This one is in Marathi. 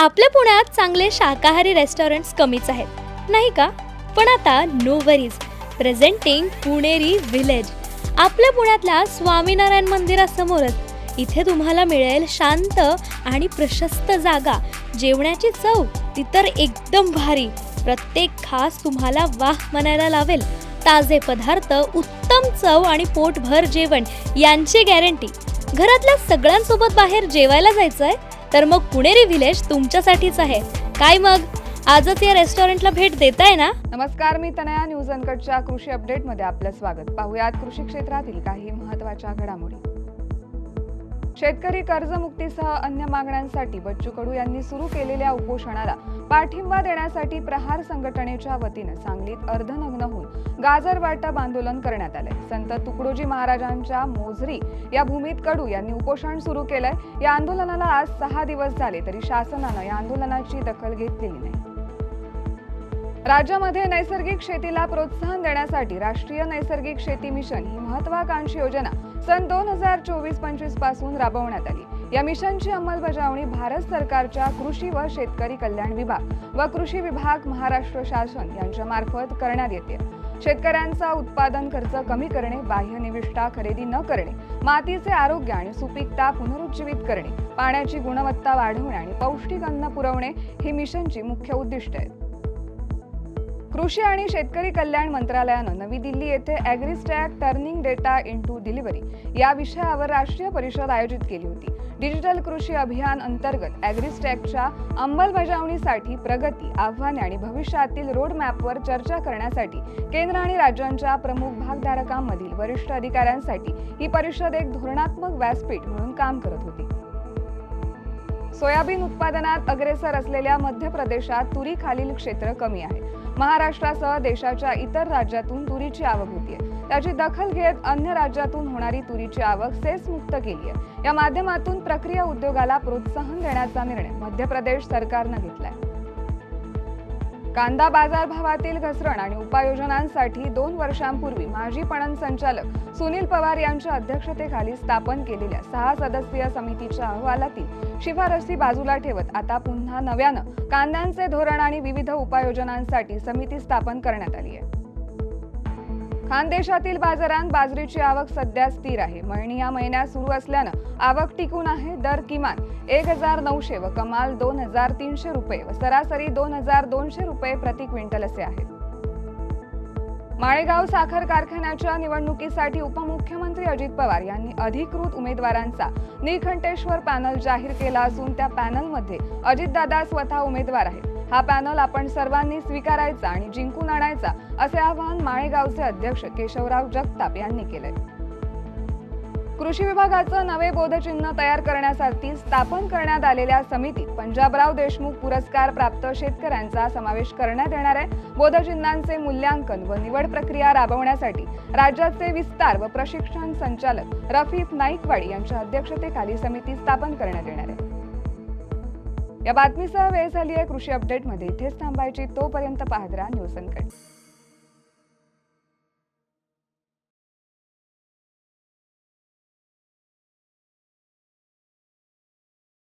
आपल्या पुण्यात चांगले शाकाहारी रेस्टॉरंट्स कमीच आहेत नाही का? पण आता नो वरीज, प्रेझेंटिंग पुणेरी विलेज. आपल्या पुण्यातल्या स्वामीनारायण मंदिरासमोरच इथे तुम्हाला मिळेल शांत आणि प्रशस्त जागा. जेवणाची चव ती तर एकदम भारी. प्रत्येक खास तुम्हाला वाह म्हणायला लावेल. ताजे पदार्थ, उत्तम चव आणि पोटभर जेवण यांची गॅरंटी. घरातल्या सगळ्यांसोबत बाहेर जेवायला जायचंय तर मग पुणेरी विलेज तुमच्यासाठीच आहे. काय मग आजच या रेस्टॉरंटला भेट देताय ना? नमस्कार, मी तनया. न्यूज अनकटच्या कृषी अपडेटमध्ये आपलं स्वागत. पाहुयात कृषी क्षेत्रातील काही महत्त्वाच्या घडामोडी. शेतकरी कर्जमुक्तीसह अन्य मागण्यांसाठी बच्चू कडू यांनी सुरू केलेल्या उपोषणाला पाठिंबा देण्यासाठी प्रहार संघटनेच्या वतीने सांगलीत अर्धनग्न होऊन गाजर वाटप आंदोलन करण्यात आले. संत तुकडोजी महाराजांच्या मोझरी या भूमीत कडू यांनी उपोषण सुरू केलंय. या आंदोलनाला आज 6 दिवस झाले तरी शासनानं या आंदोलनाची दखल घेतलेली नाही. राज्यामध्ये नैसर्गिक शेतीला प्रोत्साहन देण्यासाठी राष्ट्रीय नैसर्गिक शेती मिशन ही महत्त्वाकांक्षी योजना सन 2024-25 पासून राबवण्यात आली. या मिशनची अंमलबजावणी भारत सरकारच्या कृषी व शेतकरी कल्याण विभाग व कृषी विभाग महाराष्ट्र शासन यांच्या मार्फत करण्यात येते. शेतकऱ्यांचा उत्पादन खर्च कमी करणे, बाह्य निविष्ठा खरेदी न करणे, मातीचे आरोग्य आणि सुपीकता पुनरुज्जीवित करणे, पाण्याची गुणवत्ता वाढवणे आणि पौष्टिक अन्न पुरवणे ही मिशनची मुख्य उद्दिष्टे आहेत. कृषी आणि शेतकरी कल्याण मंत्रालयानं नवी दिल्ली येथे AgriStack turning data into delivery या विषयावर राष्ट्रीय परिषद आयोजित केली होती. डिजिटल कृषी अभियान अंतर्गत ॲग्रीस्टॅकच्या अंमलबजावणीसाठी प्रगती, आव्हाने आणि भविष्यातील रोडमॅपवर चर्चा करण्यासाठी केंद्र आणि राज्यांच्या प्रमुख भागधारकांमधील वरिष्ठ अधिकाऱ्यांसाठी ही परिषद एक धोरणात्मक व्यासपीठ म्हणून काम करत होती. सोयाबीन उत्पादनात अग्रेसर असलेल्या मध्य प्रदेशात तुरीखालील क्षेत्र कमी आहे. महाराष्ट्रासह देशाच्या इतर राज्यातून तुरीची आवक होतीये. त्याची दखल घेत अन्य राज्यातून होणारी तुरीची आवक सेसमुक्त केली आहे. या माध्यमातून प्रक्रिया उद्योगाला प्रोत्साहन देण्याचा निर्णय मध्य प्रदेश सरकारनं घेतलाय. कांदा बाजारभावातील घसरण आणि उपाययोजनांसाठी 2 वर्षांपूर्वी माजी पणन संचालक सुनील पवार यांच्या अध्यक्षतेखाली स्थापन केलेल्या 6 सदस्यीय समितीच्या अहवालातील शिफारसी बाजूला ठेवत आता पुन्हा नव्यानं कांद्यांचे धोरण आणि विविध उपाययोजनांसाठी समिती स्थापन करण्यात आली आहे. खानदेशातील बाजारात बाजरीची आवक सध्या स्थिर आहे. मळणी या महिन्यात सुरू असल्यानं आवक टिकून आहे. दर किमान 1900 व कमाल 2300 रुपये व सरासरी 2200 रुपये प्रति क्विंटल असे आहे. माळेगाव साखर कारखान्याच्या निवडणुकीसाठी उपमुख्यमंत्री अजित पवार यांनी अधिकृत उमेदवारांचा निळकंठेश्वर पॅनल जाहीर केला असून त्या पॅनलमध्ये अजितदादा स्वतः उमेदवार आहेत. हा पॅनल आपण सर्वांनी स्वीकारायचा आणि जिंकून आणायचा असे आवाहन माळेगावचे अध्यक्ष केशवराव जगताप यांनी केले. कृषी विभागाचं नवे बोधचिन्ह तयार करण्यासाठी स्थापन करण्यात आलेल्या समितीत पंजाबराव देशमुख पुरस्कार प्राप्त शेतकऱ्यांचा समावेश करण्यात येणार आहे. बोधचिन्हांचे मूल्यांकन व निवड प्रक्रिया राबवण्यासाठी राज्याचे विस्तार व प्रशिक्षण संचालक रफीफ नाईकवाडी यांच्या अध्यक्षतेखाली समिती स्थापन करण्यात येणार आहे. या बातमीसह वेळ झाली आहे कृषी अपडेटमध्ये. इथेच थांबायची. तोपर्यंत पाहत राहा न्यूज अनकट.